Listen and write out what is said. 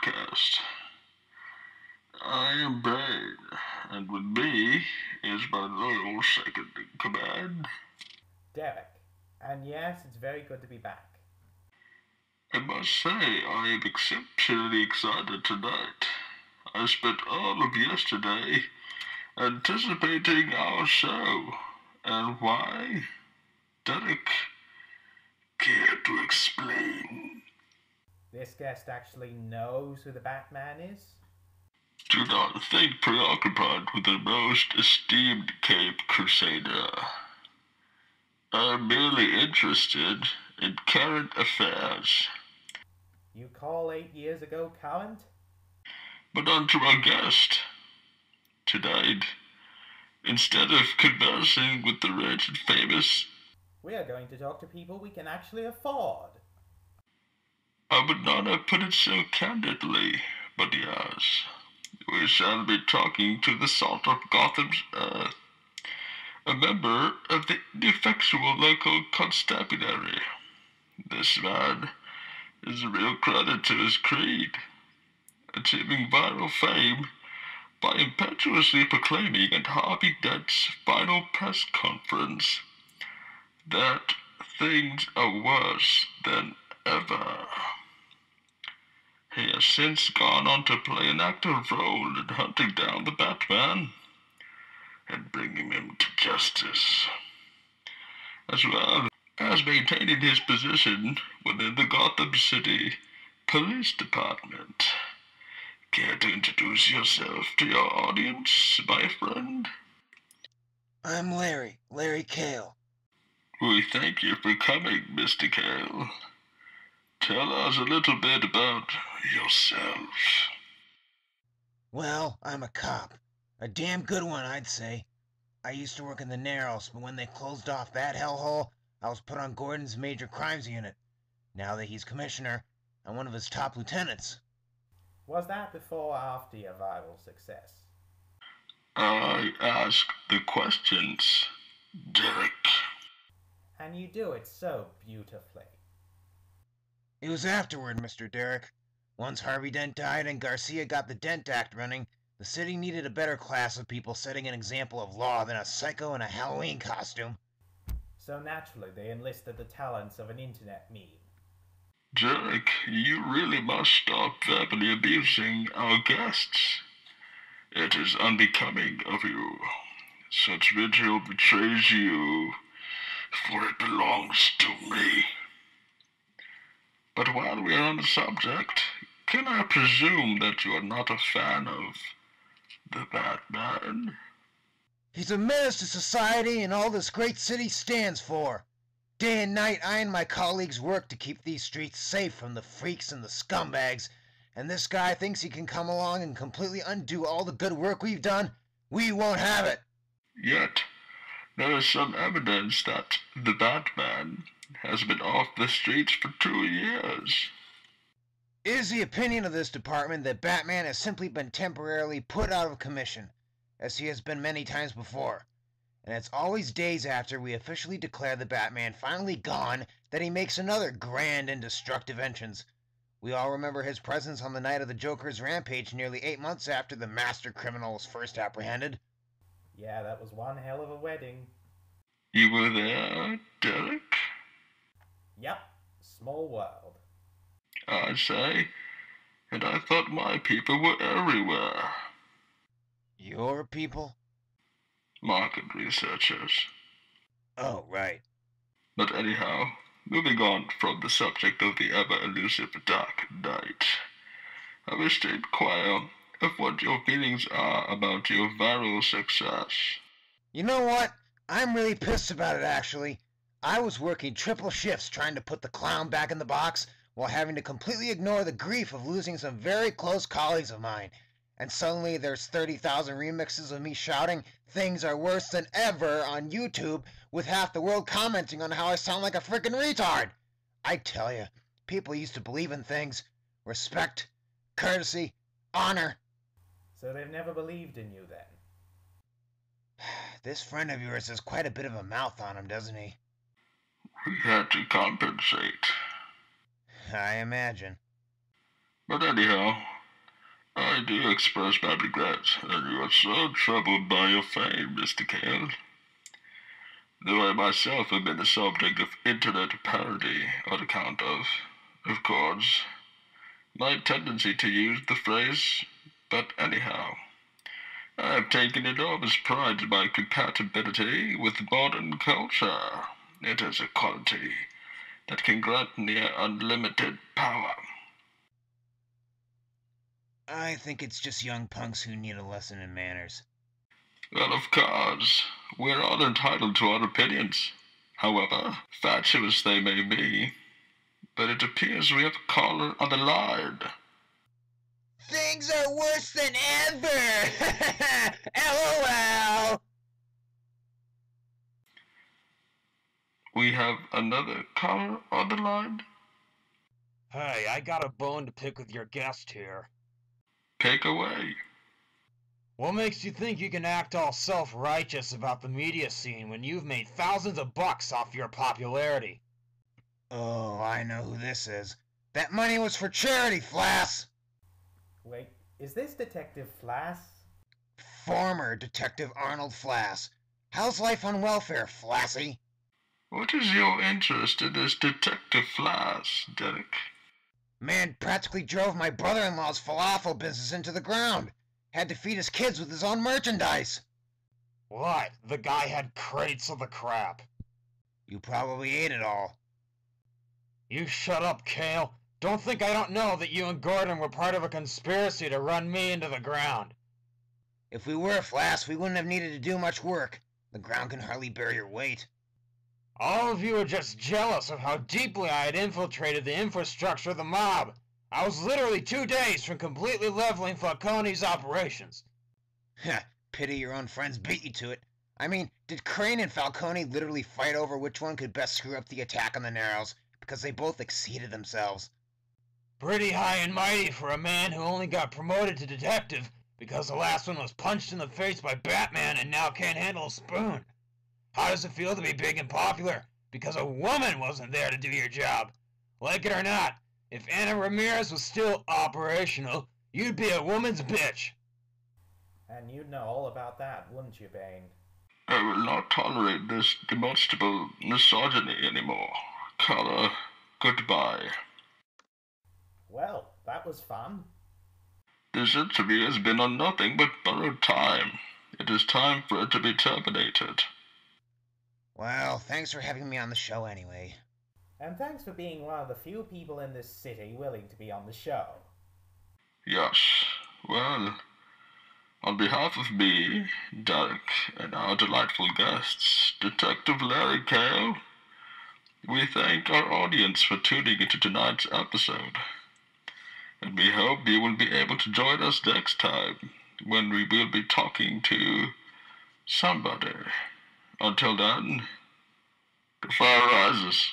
podcast. I am Bane, and with me is my loyal second in command. Derek. And yes, it's very good to be back. I must say, I am exceptionally excited tonight. I spent all of yesterday anticipating our show. And why? Derek, care to explain? This guest actually knows who the Batman is? Do not think preoccupied with the most esteemed Cape Crusader. I'm merely interested in current affairs. You call 8 years ago current? But on to our guest. Tonight, instead of conversing with the rich and famous, We are going to talk to people we can actually afford. I would not have put it so candidly, but yes, we shall be talking to the salt of Gotham's earth, a member of the ineffectual local constabulary. This man is a real credit to his creed, achieving viral fame by impetuously proclaiming at Harvey Dent's final press conference that things are worse than ever. He has since gone on to play an active role in hunting down the Batman and bringing him to justice, as well as maintaining his position within the Gotham City Police Department. Care to introduce yourself to your audience, my friend? I'm Larry Kale. We thank you for coming, Mr. Kale. Tell us a little bit about yourself. Well, I'm a cop. A damn good one, I'd say. I used to work in the Narrows, but when they closed off that hellhole, I was put on Gordon's Major Crimes Unit. Now that he's commissioner, I'm one of his top lieutenants. Was that before or after your viral success? I ask the questions, Derek. And you do it so beautifully. It was afterward, Mr. Derek. Once Harvey Dent died and Garcia got the Dent Act running, the city needed a better class of people setting an example of law than a psycho in a Halloween costume. So naturally, they enlisted the talents of an internet meme. Derek, you really must stop verbally abusing our guests. It is unbecoming of you. Such vitriol betrays you, for it belongs to me. But while we are on the subject, can I presume that you are not a fan of the Batman? He's a menace to society and all this great city stands for. Day and night I and my colleagues work to keep these streets safe from the freaks and the scumbags, and this guy thinks he can come along and completely undo all the good work we've done? We won't have it! Yet, there is some evidence that the Batman has been off the streets for 2 years. It is the opinion of this department that Batman has simply been temporarily put out of commission, as he has been many times before. And it's always days after we officially declare the Batman finally gone that he makes another grand and destructive entrance. We all remember his presence on the night of the Joker's rampage nearly 8 months after the master criminal was first apprehended. Yeah, that was one hell of a wedding. You were there, Derek? Yep, small world. I say, and I thought my people were everywhere. Your people? Market researchers. Oh, right. But anyhow, moving on from the subject of the ever-elusive Dark Knight, I wish to inquire of what your feelings are about your viral success. You know what? I'm really pissed about it, actually. I was working triple shifts trying to put the clown back in the box while having to completely ignore the grief of losing some very close colleagues of mine. And suddenly there's 30,000 remixes of me shouting things are worse than ever on YouTube with half the world commenting on how I sound like a frickin' retard. I tell you, people used to believe in things. Respect, courtesy, honor. So they've never believed in you then? This friend of yours has quite a bit of a mouth on him, doesn't he? We had to compensate. I imagine. But anyhow, I do express my regret that you are so troubled by your fame, Mr. Kale. Though I myself have been the subject of internet parody on account of course, my tendency to use the phrase, but anyhow. I have taken enormous pride in my compatibility with modern culture. It is a quality that can grant me unlimited power. I think it's just young punks who need a lesson in manners. Well, of course, we're all entitled to our opinions. However, fatuous they may be, but it appears we have a caller on the line. Things are worse than ever! LOL! We have another caller on the line? Hey, I got a bone to pick with your guest here. Pick away. What makes you think you can act all self-righteous about the media scene when you've made thousands of bucks off your popularity? Oh, I know who this is. That money was for charity, Flass! Wait, is this Detective Flass? Former Detective Arnold Flass. How's life on welfare, Flassy? What is your interest in this Detective Flass, Derek? Man practically drove my brother-in-law's falafel business into the ground. Had to feed his kids with his own merchandise. What? The guy had crates of the crap. You probably ate it all. You shut up, Kale. Don't think I don't know that you and Gordon were part of a conspiracy to run me into the ground. If we were, Flass, we wouldn't have needed to do much work. The ground can hardly bear your weight. All of you are just jealous of how deeply I had infiltrated the infrastructure of the mob. I was literally 2 days from completely leveling Falcone's operations. Heh, pity your own friends beat you to it. I mean, did Crane and Falcone literally fight over which one could best screw up the attack on the Narrows? Because they both exceeded themselves. Pretty high and mighty for a man who only got promoted to detective because the last one was punched in the face by Batman and now can't handle a spoon. How does it feel to be big and popular because a woman wasn't there to do your job? Like it or not, if Anna Ramirez was still operational, you'd be a woman's bitch. And you'd know all about that, wouldn't you, Bane? I will not tolerate this demonstrable misogyny anymore. Caller, goodbye. Well, that was fun. This interview has been on nothing but borrowed time. It is time for it to be terminated. Well, thanks for having me on the show anyway. And thanks for being one of the few people in this city willing to be on the show. Yes, well, on behalf of me, Derek, and our delightful guests, Detective Larry Kale, we thank our audience for tuning into tonight's episode. And we hope you will be able to join us next time when we will be talking to somebody. Until then, the fire rises.